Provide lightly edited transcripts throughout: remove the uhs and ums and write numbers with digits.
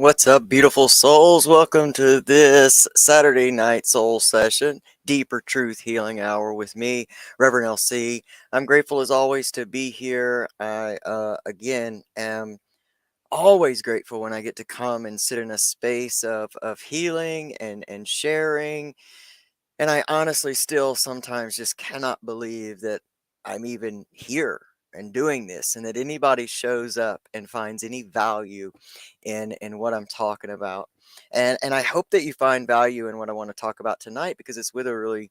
What's up, beautiful souls? Welcome to this Saturday night soul session, Deeper Truth Healing Hour with me, Reverend LC. I'm grateful as always to be here. Again, am always grateful when I get to come and sit in a space of healing and sharing. And I honestly still sometimes just cannot believe that I'm even here and doing this and that anybody shows up and finds any value in what I'm talking about. And I hope that you find value in what I want to talk about tonight because it's with a really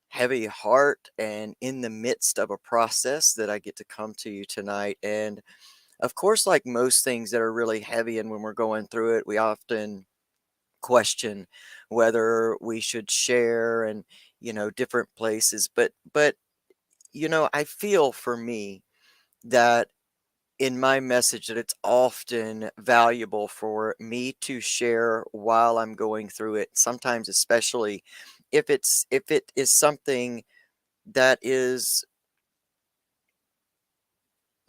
heavy heart and in the midst of a process that I get to come to you tonight. And of course, like most things that are really heavy and when we're going through it, we often question whether we should share and different places, but I feel for me that in my message that it's often valuable for me to share while I'm going through it, sometimes especially if it is something that is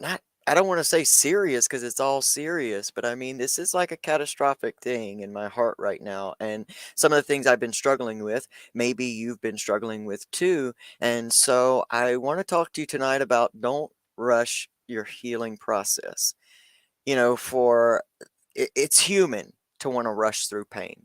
not, I don't want to say serious because it's all serious, but I mean, this is like a catastrophic thing in my heart right now. And some of the things I've been struggling with, maybe you've been struggling with too. And so I want to talk to you tonight about don't rush your healing process. For it's human to want to rush through pain.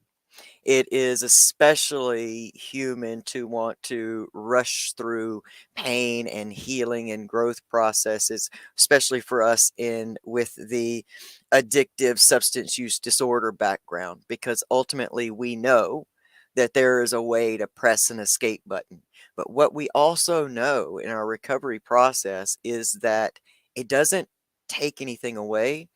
It is especially human to want to rush through pain and healing and growth processes, especially for us in with the addictive substance use disorder background, because ultimately we know that there is a way to press an escape button. But what we also know in our recovery process is that it doesn't take anything away,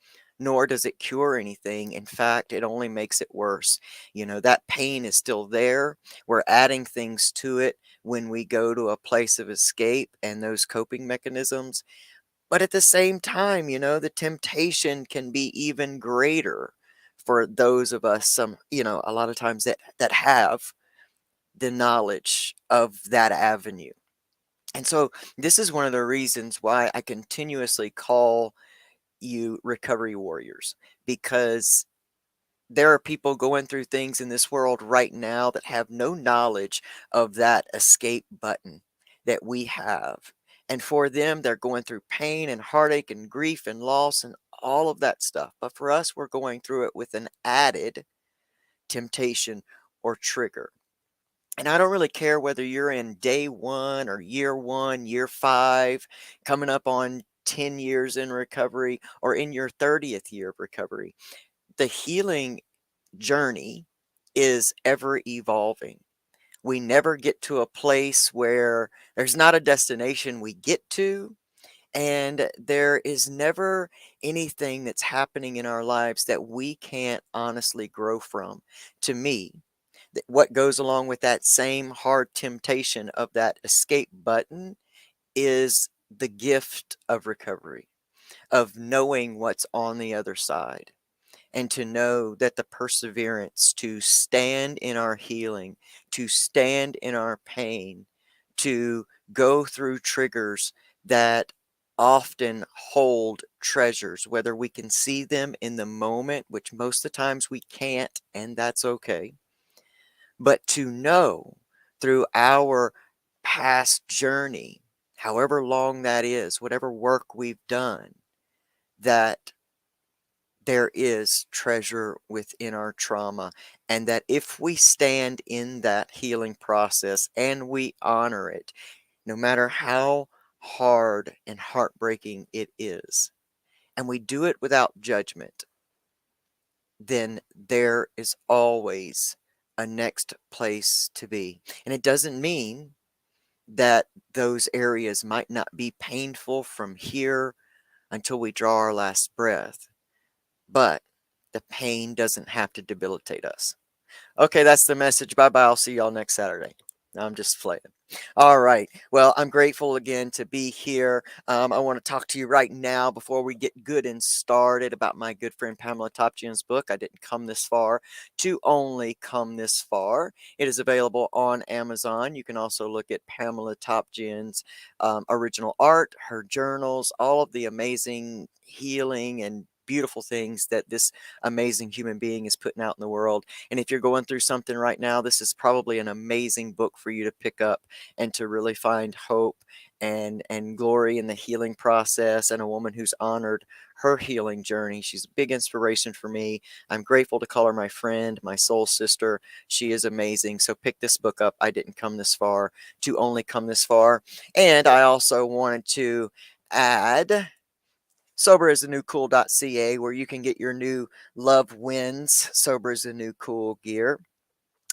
nor does it cure anything. In fact, it only makes it worse. That pain is still there. We're adding things to it when we go to a place of escape and those coping mechanisms. But at the same time, the temptation can be even greater for those of us, a lot of times that have the knowledge of that avenue. And so this is one of the reasons why I continuously call you recovery warriors, because there are people going through things in this world right now that have no knowledge of that escape button that we have. And for them, they're going through pain and heartache and grief and loss and all of that stuff. But for us, we're going through it with an added temptation or trigger. And I don't really care whether you're in day one, year five, coming up on 10 years in recovery, or in your 30th year of recovery. The healing journey is ever evolving. We never get to a place where there's not a destination we get to, and there is never anything that's happening in our lives that we can't honestly grow from. To me, what goes along with that same hard temptation of that escape button is the gift of recovery, of knowing what's on the other side, and to know that the perseverance to stand in our healing, to stand in our pain, to go through triggers that often hold treasures, whether we can see them in the moment, which most of the times we can't, and that's okay, but to know through our past journey, however long that is, whatever work we've done, that there is treasure within our trauma, and that if we stand in that healing process and we honor it, no matter how hard and heartbreaking it is, and we do it without judgment, then there is always a next place to be. And it doesn't mean that those areas might not be painful from here until we draw our last breath, but the pain doesn't have to debilitate us. Okay, that's the message. Bye bye. I'll see y'all next Saturday. I'm just playing. All right. Well, I'm grateful again to be here. I want to talk to you right now before we get good and started about my good friend Pamela Topjian's book, I Didn't Come This Far to Only Come This Far. It is available on Amazon. You can also look at Pamela Topjian's original art, her journals, all of the amazing healing and beautiful things that this amazing human being is putting out in the world. And if you're going through something right now, this is probably an amazing book for you to pick up and to really find hope and glory in the healing process, and a woman who's honored her healing journey. She's a big inspiration for me. I'm grateful to call her my friend, my soul sister. She is amazing. So pick this book up. I didn't come this far to only come this far. And I also wanted to add Sober is the new cool.ca, where you can get your new Love Wins Sober is the new cool gear.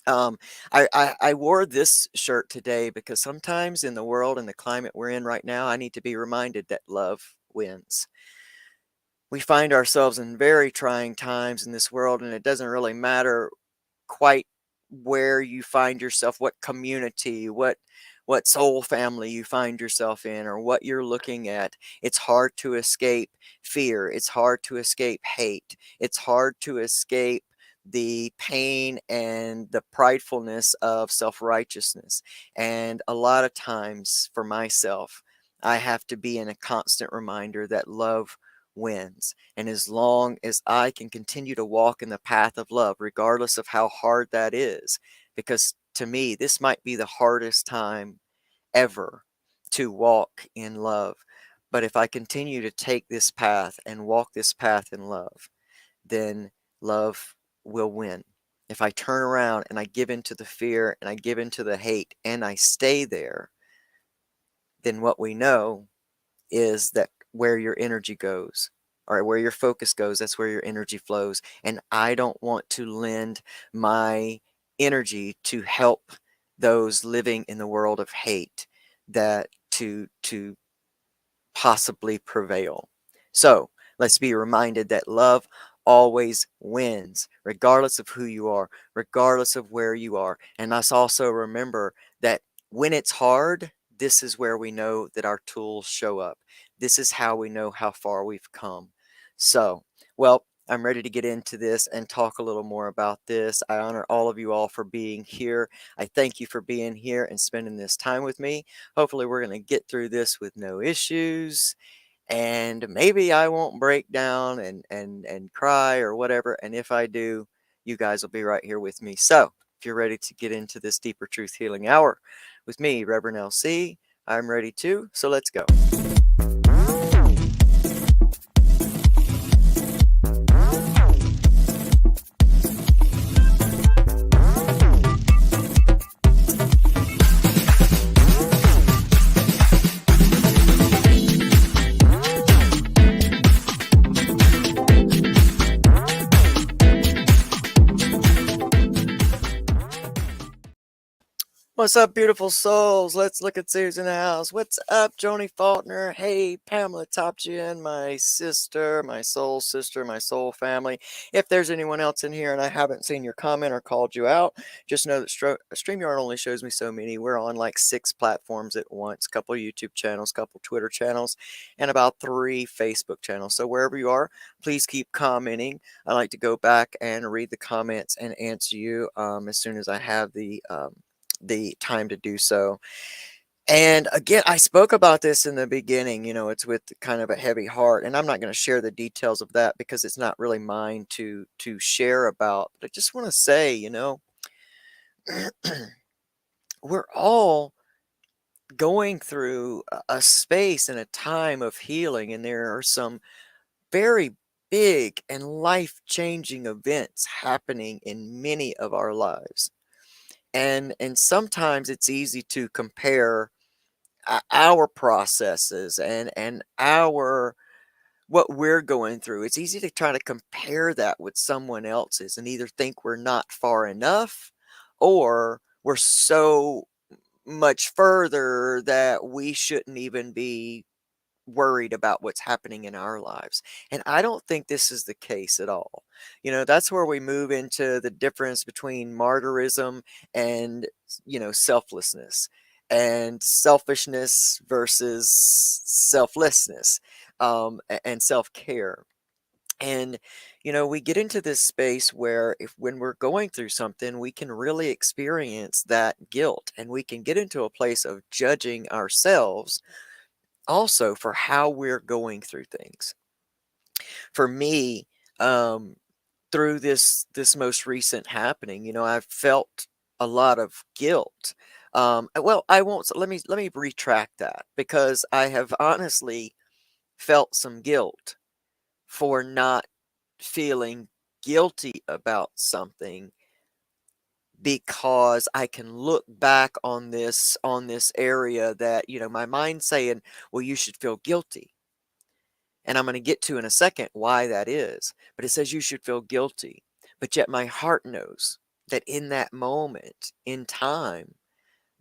I wore this shirt today because sometimes in the world and the climate we're in right now, I need to be reminded that love wins. We find ourselves in very trying times in this world, and it doesn't really matter quite where you find yourself, what community, what soul family you find yourself in, or what you're looking at. It's hard to escape fear. It's hard to escape hate. It's hard to escape the pain and the pridefulness of self-righteousness. And a lot of times for myself, I have to be in a constant reminder that love wins. And as long as I can continue to walk in the path of love, regardless of how hard that is, because to me, this might be the hardest time ever to walk in love. But if I continue to take this path and walk this path in love, then love will win. If I turn around and I give into the fear and I give into the hate and I stay there, then what we know is that where your energy goes, or where your focus goes, that's where your energy flows. And I don't want to lend my energy to help those living in the world of hate that to possibly prevail. So let's be reminded that love always wins, regardless of who you are, regardless of where you are. And let's also remember that when it's hard, this is where we know that our tools show up. This is how we know how far we've come. So, well, I'm ready to get into this and talk a little more about this. I honor all of you all for being here. I thank you for being here and spending this time with me. Hopefully, we're going to get through this with no issues, and maybe I won't break down and cry or whatever. And if I do, you guys will be right here with me. So, if you're ready to get into this deeper truth healing hour with me, Reverend LC, I'm ready too. So let's go. What's up, beautiful souls? Let's look at who's in the house. What's up, Joni Faulkner? Hey, Pamela Topchian, my sister, my soul sister, my soul family. If there's anyone else in here and I haven't seen your comment or called you out, just know that StreamYard only shows me so many. We're on like 6 platforms at once, a couple YouTube channels, a couple Twitter channels, and about 3 Facebook channels. So wherever you are, please keep commenting. I like to go back and read the comments and answer you as soon as I have the time to do so. And again, I spoke about this in the beginning, it's with kind of a heavy heart, and I'm not going to share the details of that because it's not really mine to share about. But I just want to say, we're all going through a space and a time of healing, and there are some very big and life-changing events happening in many of our lives. And sometimes it's easy to compare our processes and our what we're going through. It's easy to try to compare that with someone else's and either think we're not far enough, or we're so much further that we shouldn't even be worried about what's happening in our lives. And I don't think this is the case at all. That's where we move into the difference between martyrism and, selflessness, and selfishness versus selflessness, and self-care. And, we get into this space where when we're going through something, we can really experience that guilt, and we can get into a place of judging ourselves also for how we're going through things. For me, um, through this most recent happening, I've felt a lot of guilt. Well, I won't. Let me retract that because I have honestly felt some guilt for not feeling guilty about something because I can look back on this area that, my mind's saying, "Well, you should feel guilty." And I'm gonna get to in a second why that is. But it says you should feel guilty. But yet my heart knows that in that moment in time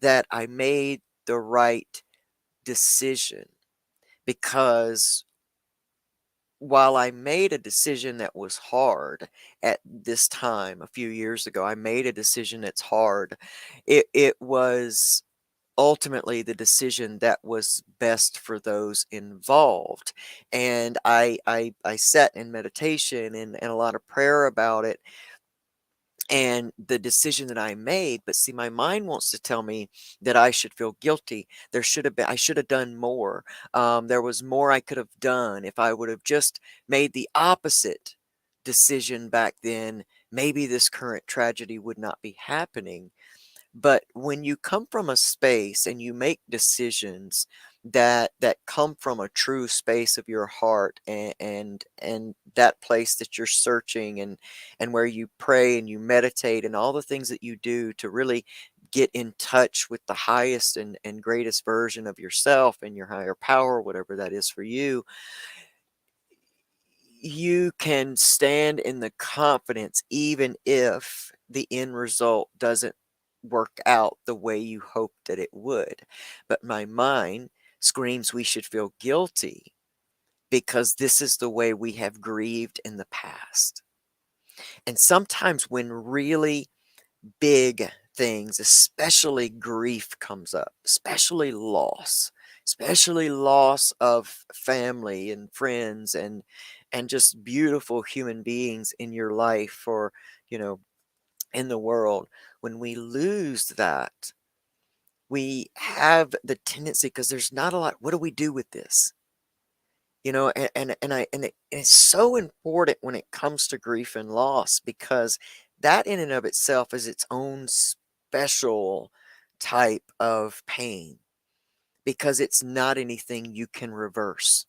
that I made the right decision because while I made a decision that was hard at this time a few years ago, I made a decision that's hard. It was ultimately the decision that was best for those involved. And I sat in meditation and a lot of prayer about it and the decision that I made. But see, my mind wants to tell me that I should feel guilty. I should have done more. There was more I could have done if I would have just made the opposite decision back then. Maybe this current tragedy would not be happening. But when you come from a space and you make decisions that come from a true space of your heart and that place that you're searching and where you pray and you meditate and all the things that you do to really get in touch with the highest and greatest version of yourself and your higher power, whatever that is for you, you can stand in the confidence even if the end result doesn't work out the way you hoped that it would. But my mind screams we should feel guilty because this is the way we have grieved in the past. And sometimes when really big things, especially grief comes up, especially loss of family and friends and just beautiful human beings in your life or, you know, in the world. When we lose that, we have the tendency because there's not a lot. What do we do with this? And it's so important when it comes to grief and loss because that in and of itself is its own special type of pain because it's not anything you can reverse.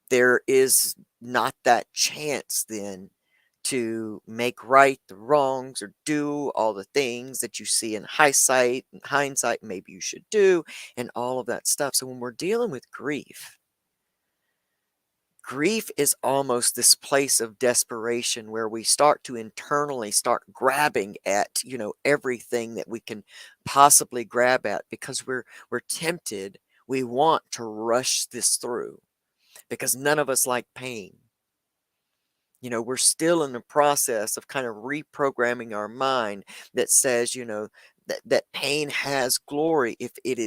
There is not that chance then to make right the wrongs or do all the things that you see in hindsight, maybe you should do, and all of that stuff. So when we're dealing with grief is almost this place of desperation where we start to internally start grabbing at, everything that we can possibly grab at because we're tempted. We want to rush this through because none of us like pain. We're still in the process of kind of reprogramming our mind that says, that pain has glory if it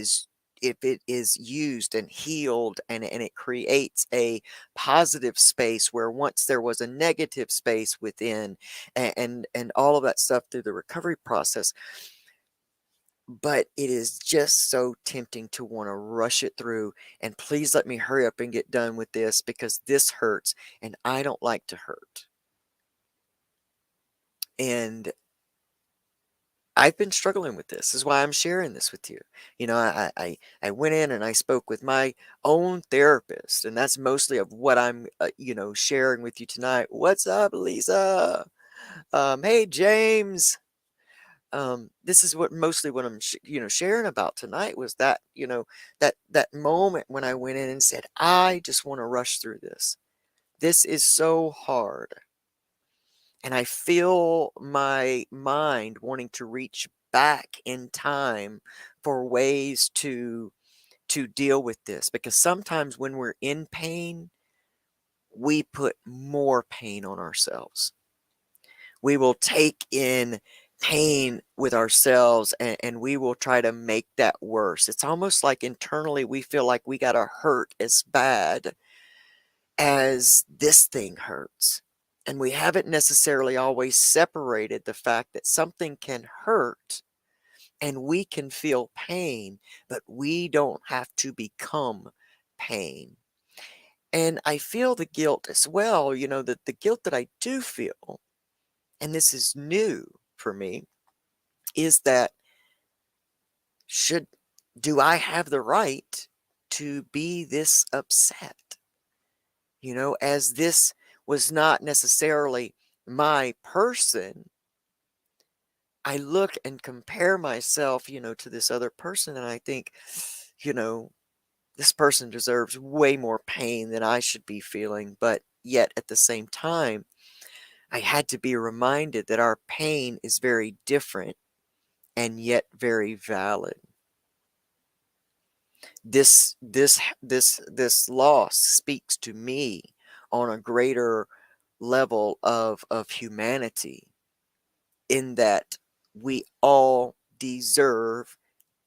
is used and healed and it creates a positive space where once there was a negative space within and all of that stuff through the recovery process. But it is just so tempting to want to rush it through and please let me hurry up and get done with this because this hurts and I don't like to hurt. And I've been struggling with this. Is why I'm sharing this with you. I went in and I spoke with my own therapist, and that's mostly of what I'm, sharing with you tonight. What's up, Lisa? Hey, James. This is what I'm, sharing about tonight was that, that moment when I went in and said, I just want to rush through this. This is so hard. And I feel my mind wanting to reach back in time for ways to deal with this because sometimes when we're in pain, we put more pain on ourselves. We will take in pain with ourselves and we will try to make that worse. It's almost like internally we feel like we got to hurt as bad as this thing hurts. And we haven't necessarily always separated the fact that something can hurt and we can feel pain, but we don't have to become pain. And I feel the guilt as well, the guilt that I do feel, and this is new for me, is that should do I have the right to be this upset? As this was not necessarily my person, I look and compare myself, to this other person, and I think, you know, this person deserves way more pain than I should be feeling. But yet at the same time, I had to be reminded that our pain is very different and yet very valid. This loss speaks to me on a greater level of humanity, in that we all deserve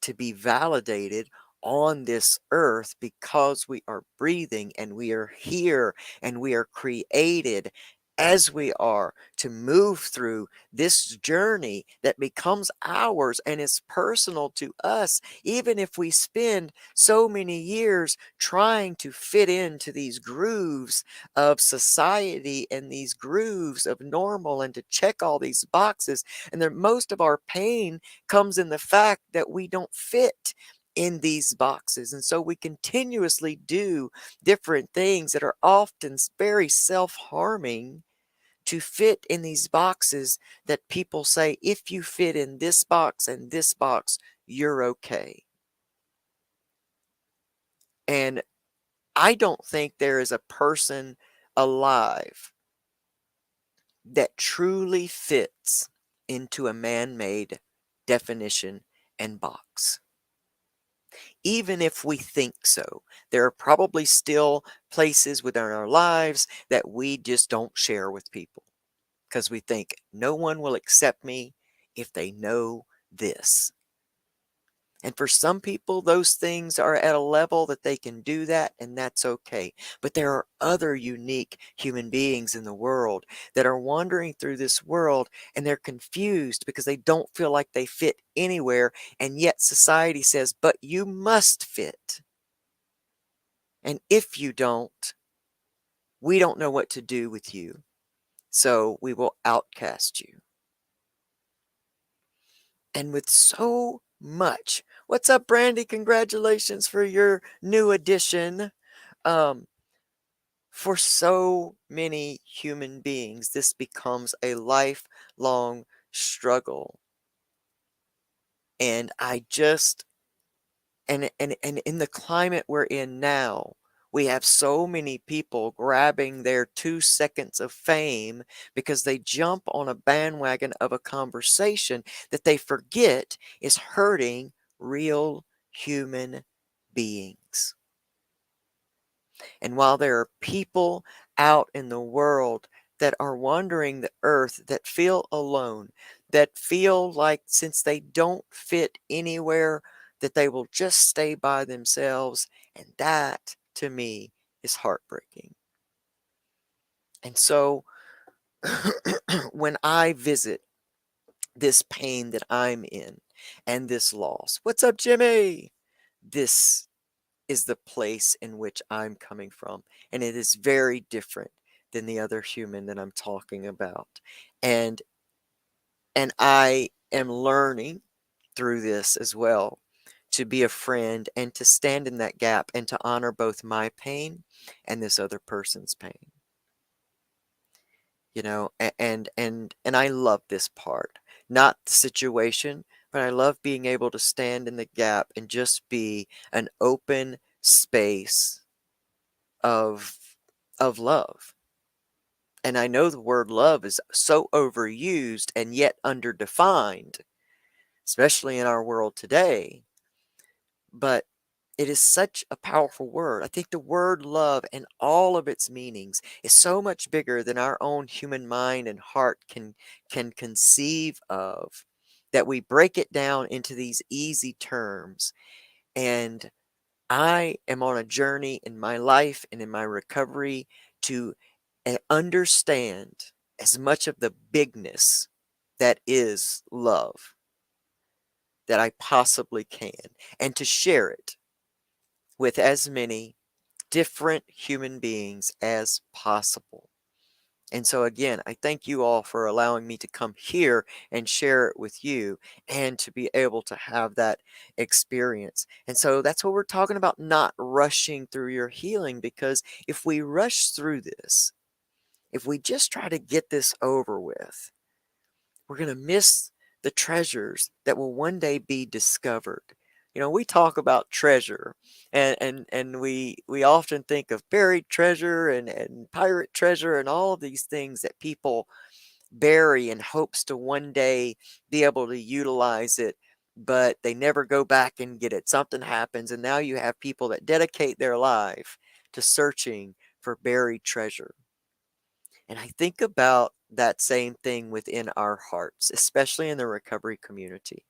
to be validated on this earth because we are breathing and we are here and we are created as we are to move through this journey that becomes ours and is personal to us, even if we spend so many years trying to fit into these grooves of society and these grooves of normal and to check all these boxes. And that most of our pain comes in the fact that we don't fit in these boxes. And so we continuously do different things that are often very self harming to fit in these boxes that people say, if you fit in this box and this box, you're okay. And I don't think there is a person alive that truly fits into a man made definition and box. Even if we think so, there are probably still places within our lives that we just don't share with people because we think no one will accept me if they know this. And for some people, those things are at a level that they can do that, and that's okay. But there are other unique human beings in the world that are wandering through this world and they're confused because they don't feel like they fit anywhere. And yet society says, but you must fit. And if you don't, we don't know what to do with you. So we will outcast you. And with so much, what's up, Brandy? Congratulations for your new addition. Um, for so many human beings, this becomes a lifelong struggle. And I just, and in the climate we're in now, we have so many people grabbing their 2 seconds of fame because they jump on a bandwagon of a conversation that they forget is hurting real human beings. And while there are people out in the world that are wandering the earth that feel alone, that feel like since they don't fit anywhere, that they will just stay by themselves. And that, to me, is heartbreaking. And so when I visit this pain that I'm in and this loss, what's up, Jimmy? This is the place in which I'm coming from. And it is very different than the other human that I'm talking about. And and I am learning through this as well to be a friend and to stand in that gap and to honor both my pain and this other person's pain. And I love this part. Not the situation, but I love being able to stand in the gap and just be an open space of of love. And I know the word love is so overused and yet underdefined, especially in our world today. But it is such a powerful word. I think the word love and all of its meanings is so much bigger than our own human mind and heart can conceive of, that we break it down into these easy terms. And I am on a journey in my life and in my recovery to understand as much of the bigness that is love that I possibly can, and to share it with as many different human beings as possible. And so, again, I thank you all for allowing me to come here and share it with you and to be able to have that experience. And so, that's what we're talking about, not rushing through your healing, because if we rush through this, if we just try to get this over with, we're going to miss the treasures that will one day be discovered. You know, we talk about treasure, and we often think of buried treasure and pirate treasure and all of these things that people bury in hopes to one day be able to utilize it, but they never go back and get it. Something happens, and now you have people that dedicate their life to searching for buried treasure. And I think about that same thing within our hearts, especially in the recovery community,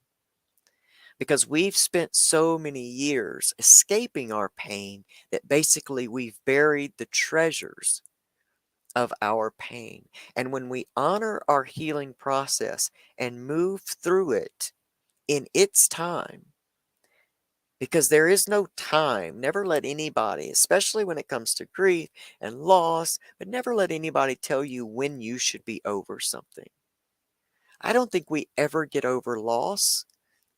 because we've spent so many years escaping our pain that basically we've buried the treasures of our pain. And when we honor our healing process and move through it in its time, because there is no time. Never let anybody, especially when it comes to grief and loss, but never let anybody tell you when you should be over something. I don't think we ever get over loss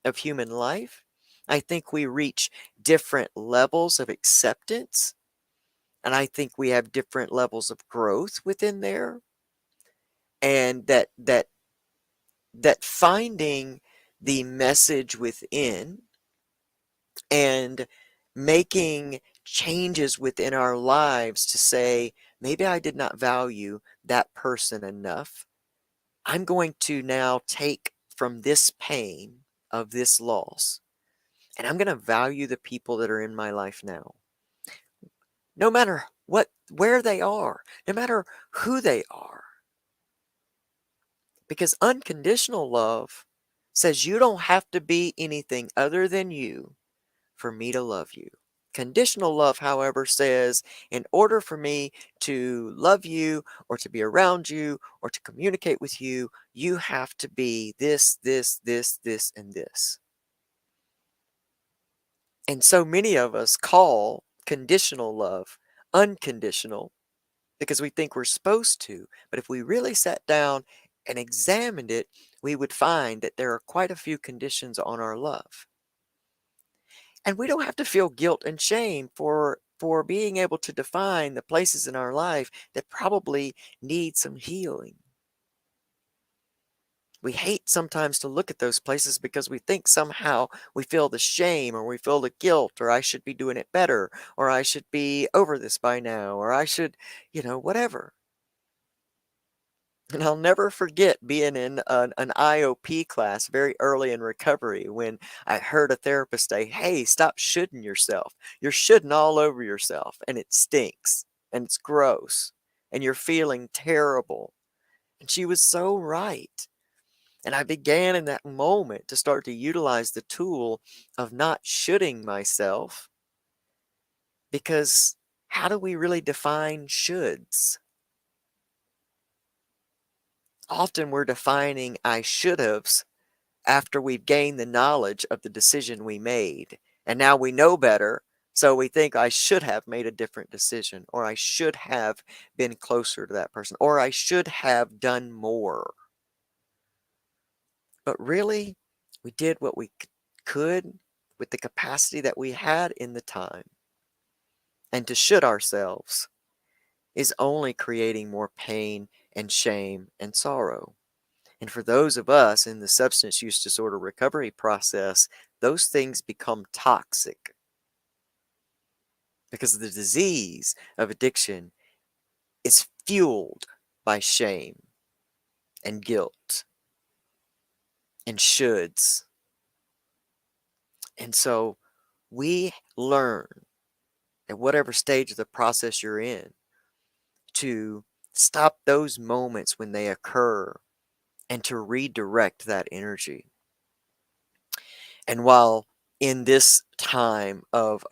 of human life. I think we reach different levels of acceptance, and I think we have different levels of growth within there, and that finding the message within and making changes within our lives to say, maybe I did not value that person enough. I'm going to now take from this pain of this loss, and I'm going to value the people that are in my life now. No matter where they are, no matter who they are. Because unconditional love says you don't have to be anything other than you for me to love you. Conditional love, however, says in order for me to love you or to be around you or to communicate with you, you have to be this, and this. And so many of us call conditional love unconditional because we think we're supposed to. But if we really sat down and examined it, we would find that there are quite a few conditions on our love. And we don't have to feel guilt and shame for being able to define the places in our life that probably need some healing. We hate sometimes to look at those places because we think somehow we feel the shame or we feel the guilt, or I should be doing it better, or I should be over this by now, or I should, whatever. And I'll never forget being in an IOP class very early in recovery when I heard a therapist say, hey, stop shoulding yourself. You're shoulding all over yourself, and it stinks, and it's gross, and you're feeling terrible. And she was so right. And I began in that moment to start to utilize the tool of not shoulding myself, because how do we really define shoulds? Often we're defining I should have's after we've gained the knowledge of the decision we made. And now we know better, so we think I should have made a different decision, or I should have been closer to that person, or I should have done more. But really, we did what we could with the capacity that we had in the time. And to should ourselves is only creating more pain and shame and sorrow. And for those of us in the substance use disorder recovery process, those things become toxic because the disease of addiction is fueled by shame and guilt and shoulds. And so we learn at whatever stage of the process you're in to stop those moments when they occur and to redirect that energy. And while in this time of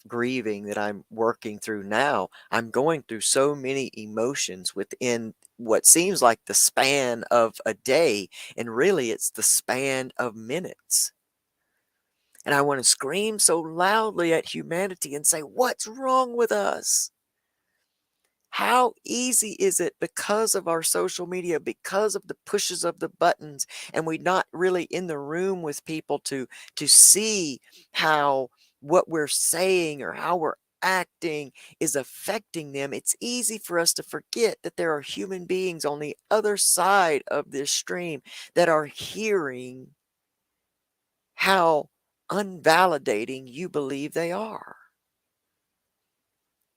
grieving that I'm working through now, I'm going through so many emotions within what seems like the span of a day, and really it's the span of minutes. And I want to scream so loudly at humanity and say, what's wrong with us? How easy is it because of our social media, because of the pushes of the buttons, and we're not really in the room with people to see how what we're saying or how we're acting is affecting them. It's easy for us to forget that there are human beings on the other side of this stream that are hearing how unvalidating you believe they are.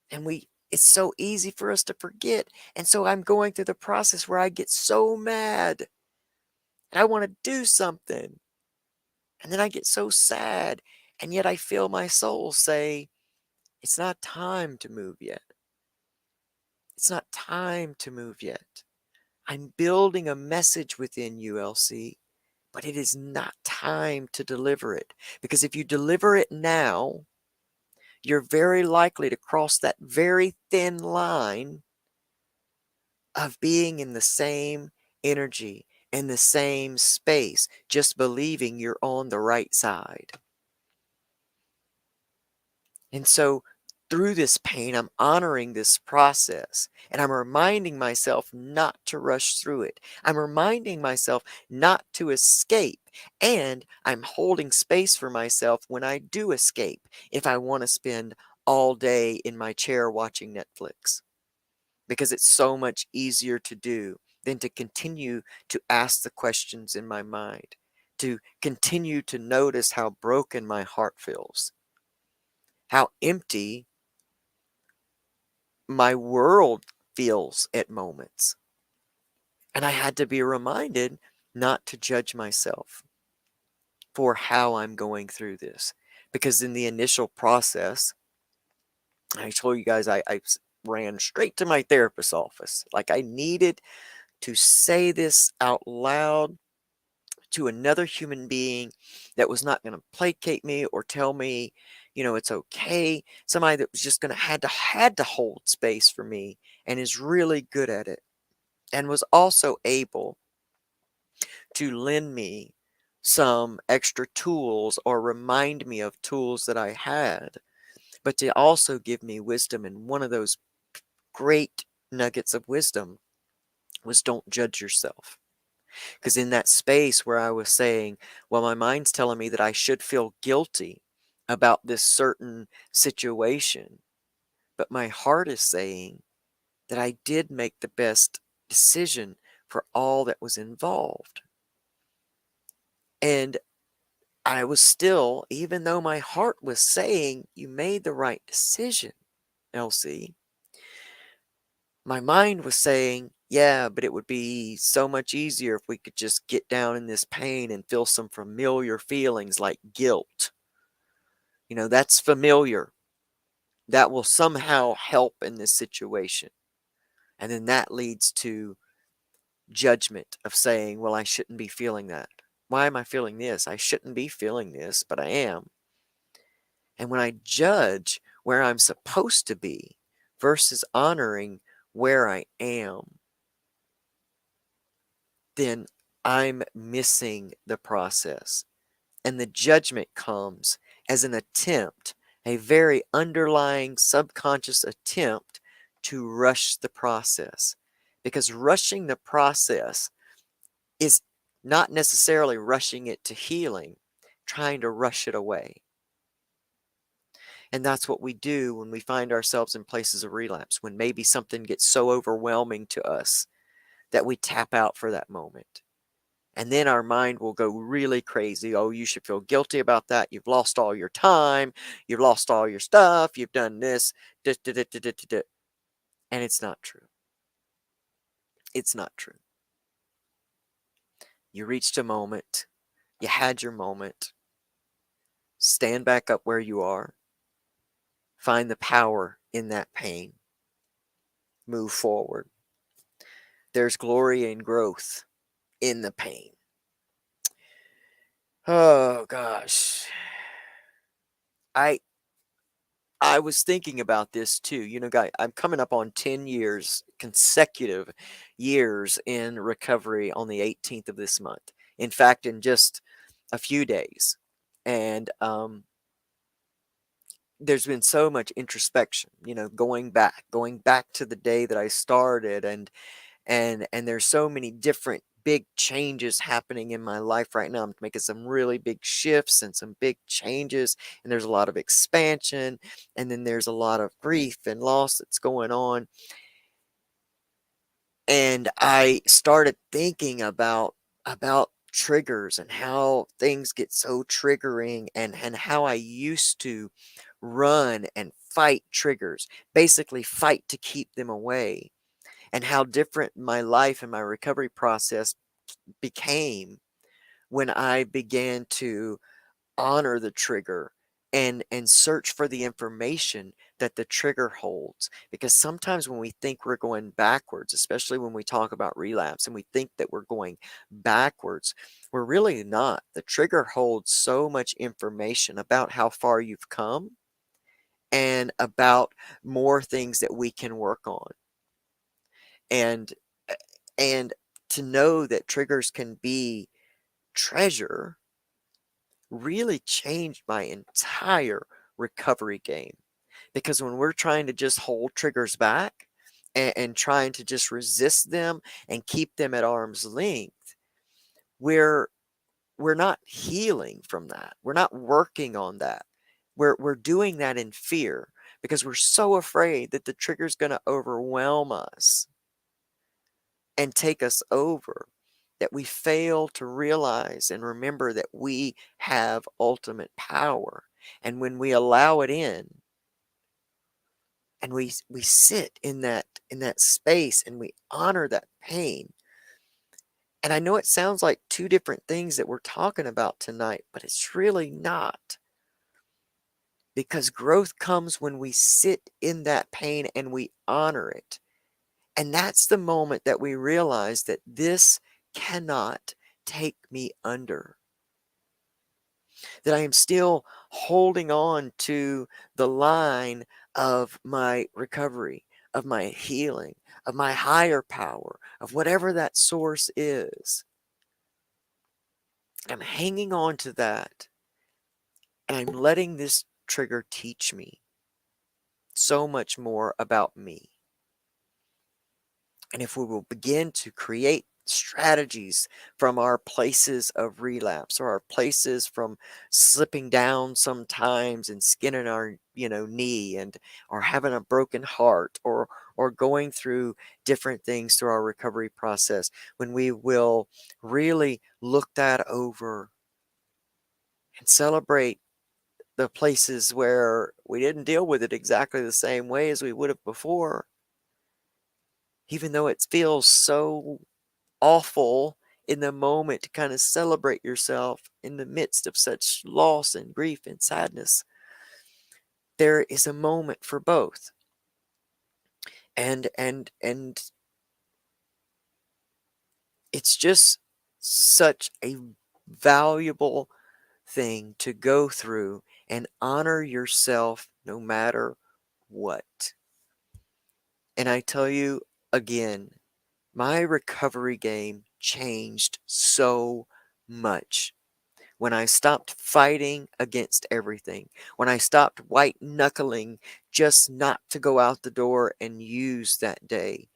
And it's so easy for us to forget. And so I'm going through the process where I get so mad and I want to do something. And then I get so sad. And yet I feel my soul say, it's not time to move yet. It's not time to move yet. I'm building a message within you, Elsie, but it is not time to deliver it. Because if you deliver it now, you're very likely to cross that very thin line of being in the same energy, in the same space, just believing you're on the right side. And so through this pain, I'm honoring this process and I'm reminding myself not to rush through it. I'm reminding myself not to escape. And I'm holding space for myself when I do escape, if I want to spend all day in my chair watching Netflix, because it's so much easier to do than to continue to ask the questions in my mind, to continue to notice how broken my heart feels, how empty my world feels at moments. And I had to be reminded not to judge myself for how I'm going through this. Because in the initial process, I told you guys I ran straight to my therapist's office. Like I needed to say this out loud to another human being that was not going to placate me or tell me, it's okay. Somebody that was just going to had to hold space for me and is really good at it and was also able to lend me some extra tools or remind me of tools that I had, but to also give me wisdom. And one of those great nuggets of wisdom was don't judge yourself. Because in that space where I was saying, well, my mind's telling me that I should feel guilty about this certain situation, but my heart is saying that I did make the best decision for all that was involved. And I was still, even though my heart was saying, you made the right decision, Elsie, my mind was saying, yeah, but it would be so much easier if we could just get down in this pain and feel some familiar feelings like guilt. That's familiar. That will somehow help in this situation. And then that leads to judgment of saying, well, I shouldn't be feeling that. Why am I feeling this? I shouldn't be feeling this, but I am. And when I judge where I'm supposed to be versus honoring where I am, then I'm missing the process. And the judgment comes as an attempt, a very underlying subconscious attempt to rush the process. Because rushing the process is not necessarily rushing it to healing, trying to rush it away. And that's what we do when we find ourselves in places of relapse, when maybe something gets so overwhelming to us that we tap out for that moment. And then our mind will go really crazy. Oh, you should feel guilty about that. You've lost all your time. You've lost all your stuff. You've done this. And it's not true. It's not true. You reached a moment. You had your moment. Stand back up where you are. Find the power in that pain. Move forward. There's glory and growth in the pain. Oh gosh. I was thinking about this too. Guy, I'm coming up on 10 years, consecutive years in recovery on the 18th of this month. In fact, in just a few days. And there's been so much introspection, going back to the day that I started, and there's so many different big changes happening in my life right now. I'm making some really big shifts and some big changes, and there's a lot of expansion, and then there's a lot of grief and loss that's going on. And I started thinking about triggers and how things get so triggering, and how I used to run and fight triggers, basically fight to keep them away, and how different my life and my recovery process became when I began to honor the trigger and search for the information that the trigger holds. Because sometimes when we think we're going backwards, especially when we talk about relapse and we think that we're going backwards, we're really not. The trigger holds so much information about how far you've come and about more things that we can work on. And and to know that triggers can be treasure really changed my entire recovery game. Because when we're trying to just hold triggers back and trying to just resist them and keep them at arm's length, we're we're not healing from that. We're not working on that. We're doing that in fear because we're so afraid that the trigger's going to overwhelm us and take us over, that we fail to realize and remember that we have ultimate power. And when we allow it in and we sit in that space and we honor that pain. And I know it sounds like two different things that we're talking about tonight, but it's really not. Because growth comes when we sit in that pain and we honor it. And that's the moment that we realize that this cannot take me under. That I am still holding on to the line of my recovery, of my healing, of my higher power, of whatever that source is. I'm hanging on to that, and I'm letting this trigger teach me so much more about me. And if we will begin to create strategies from our places of relapse, or our places from slipping down sometimes and skinning our knee, and or having a broken heart, or going through different things through our recovery process, when we will really look that over and celebrate the places where we didn't deal with it exactly the same way as we would have before, even though it feels so awful in the moment, to kind of celebrate yourself in the midst of such loss and grief and sadness. There is a moment for both. And it's just such a valuable thing to go through and honor yourself no matter what. And I tell you again, my recovery game changed so much when I stopped fighting against everything, when I stopped white knuckling just not to go out the door and use that day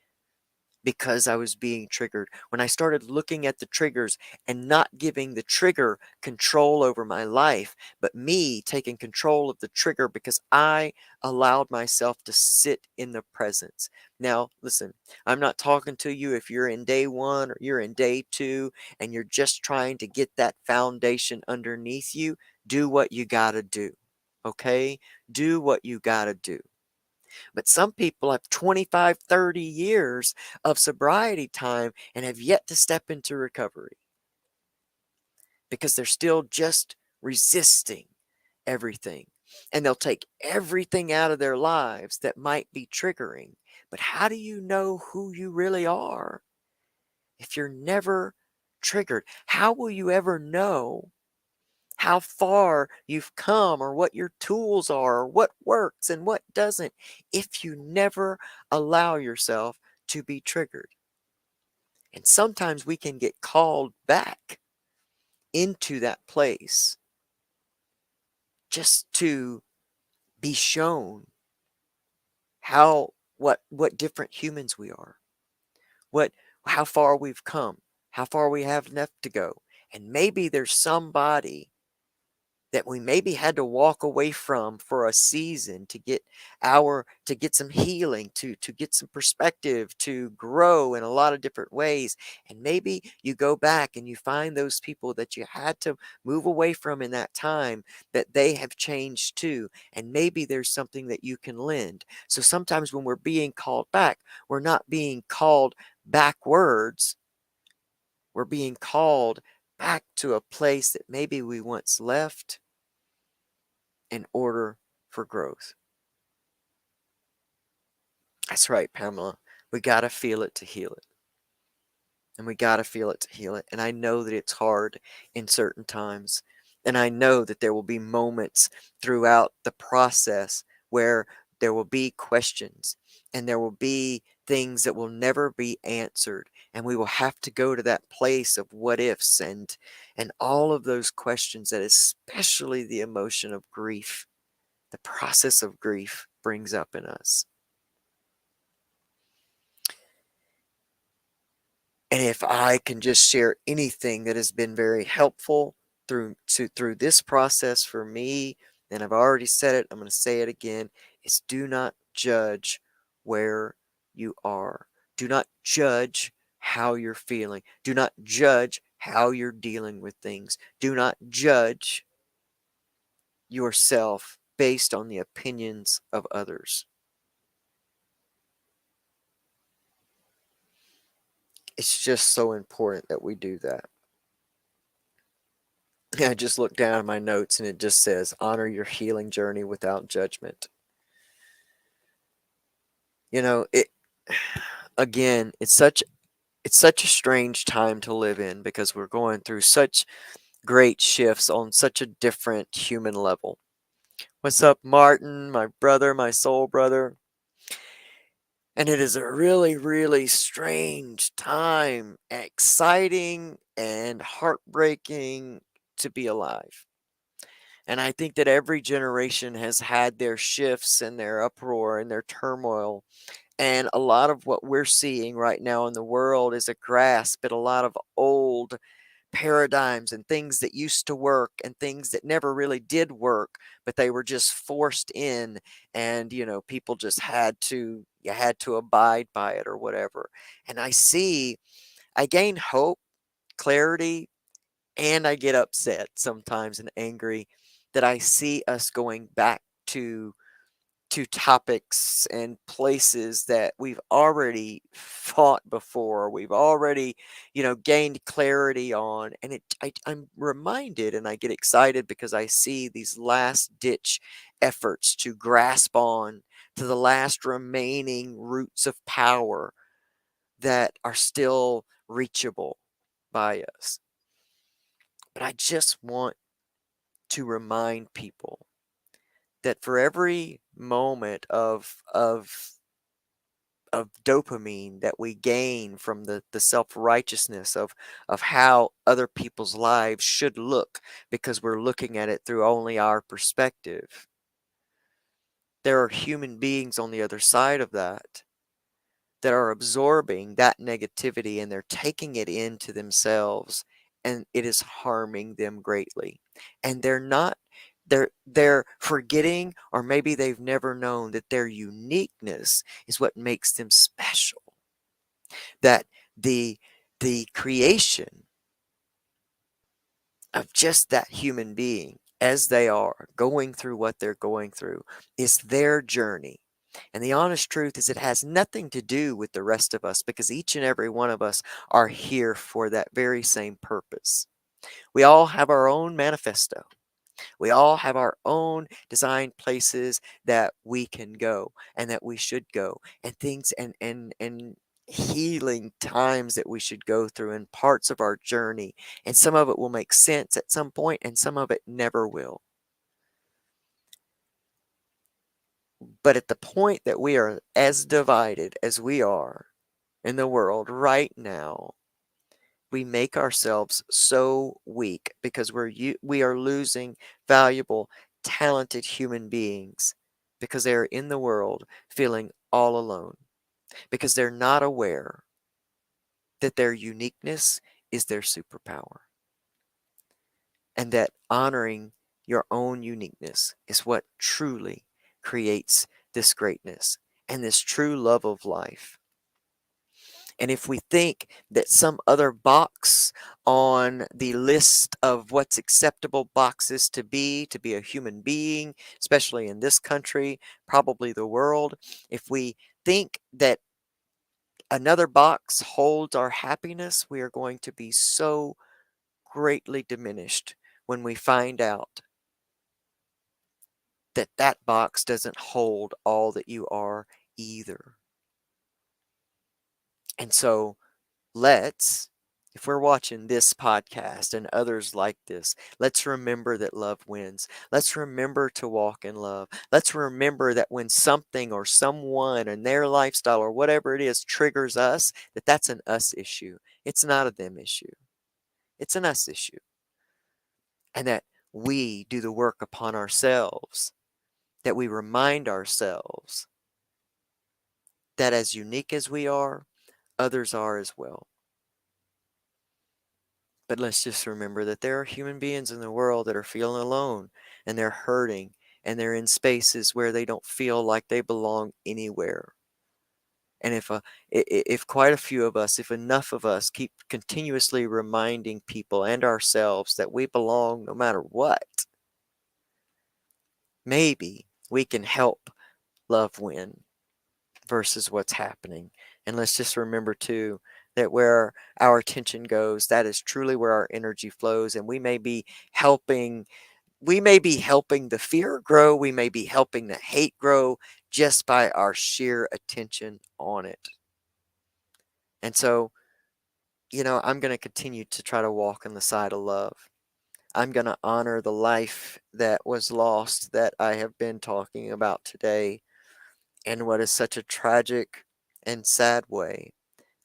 because I was being triggered, when I started looking at the triggers and not giving the trigger control over my life, but me taking control of the trigger because I allowed myself to sit in the presence. Now, listen, I'm not talking to you if you're in day one or you're in day two and you're just trying to get that foundation underneath you. Do what you got to do. Okay? Do what you got to do. But some people have 25, 30 years of sobriety time and have yet to step into recovery because they're still just resisting everything. And they'll take everything out of their lives that might be triggering. But how do you know who you really are if you're never triggered? How will you ever know how far you've come, or what your tools are, or what works and what doesn't, if you never allow yourself to be triggered? And sometimes we can get called back into that place just to be shown what different humans we are, what how far we've come, how far we have left to go. And maybe there's somebody that we maybe had to walk away from for a season to get some healing, to get some perspective, to grow in a lot of different ways. And maybe you go back and you find those people that you had to move away from in that time, that they have changed too, and maybe there's something that you can lend. So sometimes when we're being called back, we're not being called backwards, we're being called back to a place that maybe we once left in order for growth. That's right, Pamela. We got to feel it to heal it. And we got to feel it to heal it. And I know that it's hard in certain times. And I know that there will be moments throughout the process where there will be questions and there will be things that will never be answered. And we will have to go to that place of what ifs and all of those questions, that especially the emotion of grief, the process of grief brings up in us. And if I can just share anything that has been very helpful through this process for me, and I've already said it, I'm going to say it again, is do not judge where you are. Do not judge how you're feeling. Do not judge how you're dealing with things. Do not judge yourself based on the opinions of others. It's just so important that we do that. I just looked down at my notes and it just says, honor your healing journey without judgment. You know, again, it's such a strange time to live in because we're going through such great shifts on such a different human level. What's up, Martin, my brother, my soul brother? And it is a really, really strange time, exciting and heartbreaking to be alive. And I think that every generation has had their shifts and their uproar and their turmoil. And a lot of what we're seeing right now in the world is a grasp at a lot of old paradigms and things that used to work and things that never really did work, but they were just forced in. And, people just you had to abide by it or whatever. And I gain hope, clarity, and I get upset sometimes and angry that I see us going back to topics and places that we've already fought before. We've already, gained clarity on. And I'm reminded and I get excited because I see these last ditch efforts to grasp on to the last remaining roots of power that are still reachable by us. But I just want to remind people that for every moment of dopamine that we gain from the self-righteousness of how other people's lives should look because we're looking at it through only our perspective, there are human beings on the other side of that are absorbing that negativity and they're taking it into themselves, and it is harming them greatly. And they're forgetting, or maybe they've never known that their uniqueness is what makes them special. That the the creation of just that human being as they are going through what they're going through is their journey. And the honest truth is, it has nothing to do with the rest of us because each and every one of us are here for that very same purpose. We all have our own manifesto. We all have our own designed places that we can go and that we should go, and things and healing times that we should go through, and parts of our journey. And some of it will make sense at some point and some of it never will. But at the point that we are as divided as we are in the world right now, we make ourselves so weak because we are losing valuable talented human beings because they are in the world feeling all alone, because they're not aware that their uniqueness is their superpower, and that honoring your own uniqueness is what truly creates this greatness and this true love of life. And if we think that some other box on the list of what's acceptable boxes to be a human being, especially in this country, probably the world, if we think that another box holds our happiness, we are going to be so greatly diminished when we find out that that box doesn't hold all that you are either. And so let's, if we're watching this podcast and others like this, let's remember that love wins. Let's remember to walk in love. Let's remember that when something or someone and their lifestyle or whatever it is triggers us, that that's an us issue. It's not a them issue. It's an us issue. And that we do the work upon ourselves, that we remind ourselves that as unique as we are, others are as well. But let's just remember that there are human beings in the world that are feeling alone and they're hurting and they're in spaces where they don't feel like they belong anywhere. And if quite a few of us, if enough of us keep continuously reminding people and ourselves that we belong no matter what, maybe we can help love win versus what's happening. And let's just remember too that where our attention goes, that is truly where our energy flows. And we may be helping the fear grow, we may be helping the hate grow just by our sheer attention on it. And so, I'm going to continue to try to walk on the side of love. I'm going to honor the life that was lost that I have been talking about today in what is such a tragic and sad way.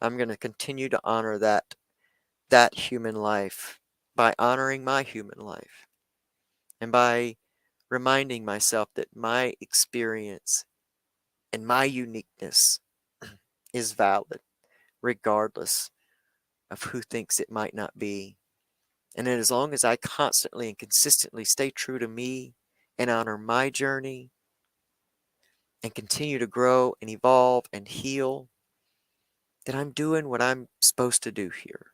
I'm going to continue to honor that human life by honoring my human life and by reminding myself that my experience and my uniqueness is valid regardless of who thinks it might not be. And that as long as I constantly and consistently stay true to me and honor my journey and continue to grow and evolve and heal, then I'm doing what I'm supposed to do here.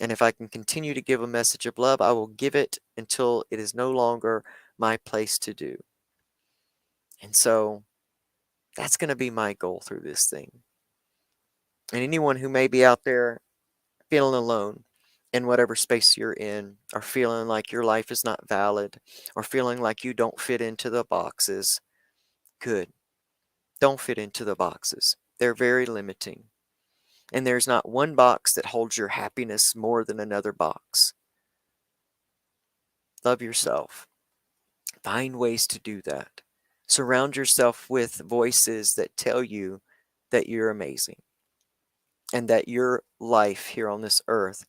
And if I can continue to give a message of love, I will give it until it is no longer my place to do. And so that's going to be my goal through this thing. And anyone who may be out there feeling alone in whatever space you're in, or feeling like your life is not valid, or feeling like you don't fit into the boxes, good. Don't fit into the boxes. They're very limiting. And there's not one box that holds your happiness more than another box. Love yourself. Find ways to do that. Surround yourself with voices that tell you that you're amazing and that your life here on this earth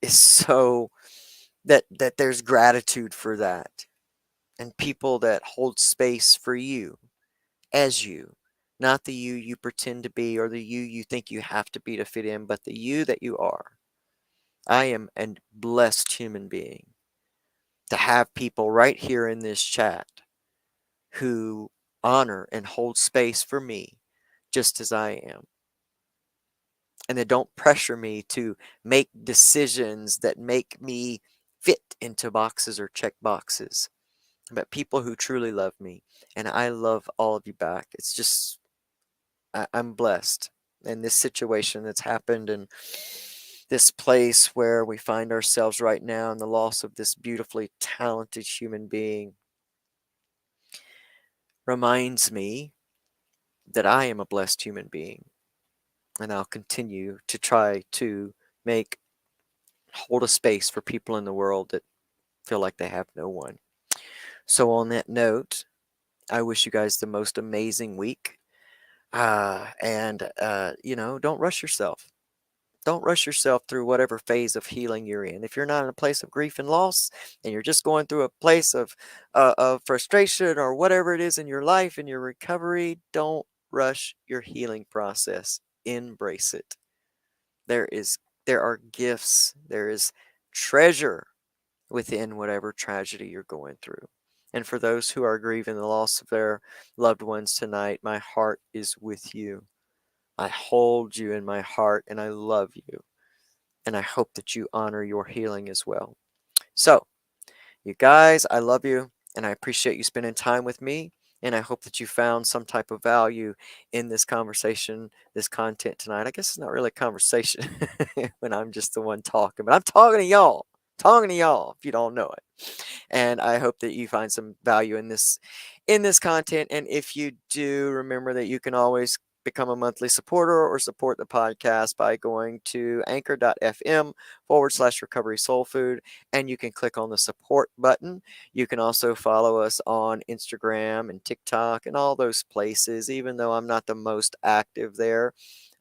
is so that there's gratitude for that, and people that hold space for you as you, not the you pretend to be or the you think you have to be to fit in, but the you that you are. I am a blessed human being to have people right here in this chat who honor and hold space for me just as I am. And they don't pressure me to make decisions that make me fit into boxes or check boxes. But people who truly love me, and I love all of you back. It's just, I'm blessed in this situation that's happened and this place where we find ourselves right now, and the loss of this beautifully talented human being reminds me that I am a blessed human being, and I'll continue to try to make hold a space for people in the world that feel like they have no one. So on that note, I wish you guys the most amazing week. And don't rush yourself. Don't rush yourself through whatever phase of healing you're in. If you're not in a place of grief and loss, and you're just going through a place of frustration or whatever it is in your life and your recovery, don't rush your healing process. Embrace it. There is there are gifts. There is treasure within whatever tragedy you're going through. And for those who are grieving the loss of their loved ones tonight, my heart is with you. I hold you in my heart and I love you. And I hope that you honor your healing as well. So, you guys, I love you and I appreciate you spending time with me. And I hope that you found some type of value in this conversation, this content tonight. I guess it's not really a conversation when I'm just the one talking, but I'm talking to y'all. Talking to y'all if you don't know it. And I hope that you find some value in this content. And if you do, remember that you can always become a monthly supporter or support the podcast by going to anchor.fm/recovery soul food, and you can click on the support button. You can also follow us on Instagram and TikTok and all those places, even though I'm not the most active there.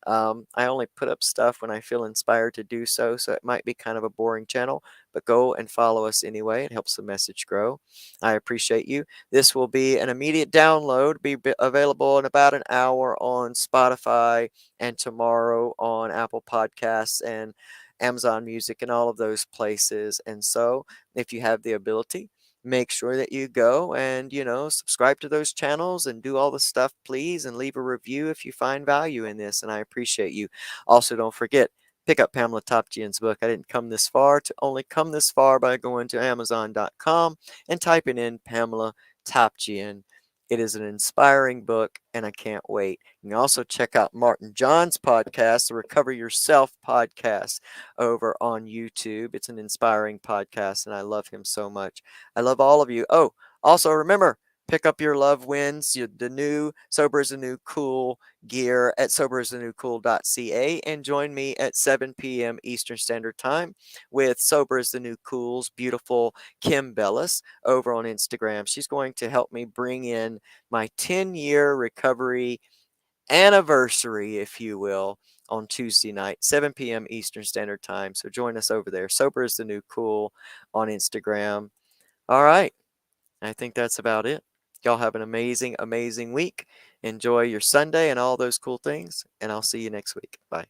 I only put up stuff when I feel inspired to do so, so it might be kind of a boring channel, but go and follow us anyway. It helps the message grow. I appreciate you. This will be an immediate download, be available in about an hour on Spotify and tomorrow on Apple Podcasts and Amazon Music and all of those places. And so, if you have the ability, make sure that you go and, subscribe to those channels and do all the stuff, please, and leave a review if you find value in this. And I appreciate you. Also, don't forget, pick up Pamela Topjian's book. I didn't come this far to only come this far by going to Amazon.com and typing in Pamela Topjian. It is an inspiring book, and I can't wait. You can also check out Martin John's podcast, the Recover Yourself podcast, over on YouTube. It's an inspiring podcast, and I love him so much. I love all of you. Oh, also remember, pick up your love wins, the new Sober is the New Cool gear at soberisthenewcool.ca, and join me at 7 p.m. Eastern Standard Time with Sober is the New Cool's beautiful Kim Bellis over on Instagram. She's going to help me bring in my 10-year recovery anniversary, if you will, on Tuesday night, 7 p.m. Eastern Standard Time. So join us over there. Sober is the New Cool on Instagram. All right. I think that's about it. Y'all have an amazing, amazing week. Enjoy your Sunday and all those cool things. And I'll see you next week. Bye.